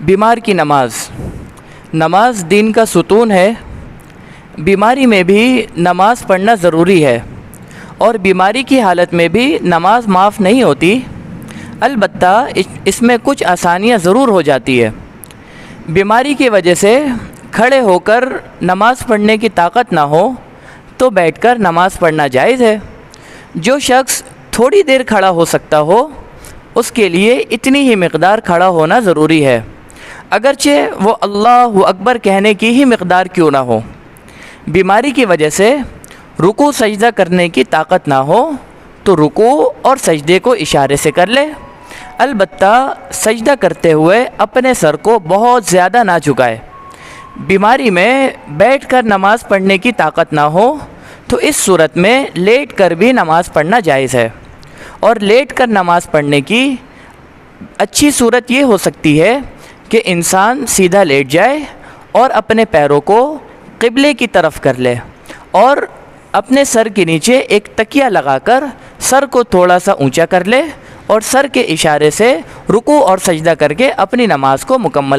بیمار کی نماز دین کا ستون ہے۔ بیماری میں بھی نماز پڑھنا ضروری ہے، اور بیماری کی حالت میں بھی نماز معاف نہیں ہوتی، البتہ اس میں کچھ آسانیاں ضرور ہو جاتی ہے۔ بیماری کی وجہ سے کھڑے ہو کر نماز پڑھنے کی طاقت نہ ہو تو بیٹھ کر نماز پڑھنا جائز ہے۔ جو شخص تھوڑی دیر کھڑا ہو سکتا ہو اس کے لیے اتنی ہی مقدار کھڑا ہونا ضروری ہے، اگرچہ وہ اللہ اکبر کہنے کی ہی مقدار کیوں نہ ہو۔ بیماری کی وجہ سے رکوع سجدہ کرنے کی طاقت نہ ہو تو رکوع اور سجدے کو اشارے سے کر لے، البتہ سجدہ کرتے ہوئے اپنے سر کو بہت زیادہ نہ جھکائے۔ بیماری میں بیٹھ کر نماز پڑھنے کی طاقت نہ ہو تو اس صورت میں لیٹ کر بھی نماز پڑھنا جائز ہے، اور لیٹ کر نماز پڑھنے کی اچھی صورت یہ ہو سکتی ہے کہ انسان سیدھا لیٹ جائے اور اپنے پیروں کو قبلے کی طرف کر لے، اور اپنے سر کے نیچے ایک تکیہ لگا کر سر کو تھوڑا سا اونچا کر لے، اور سر کے اشارے سے رکوع اور سجدہ کر کے اپنی نماز کو مکمل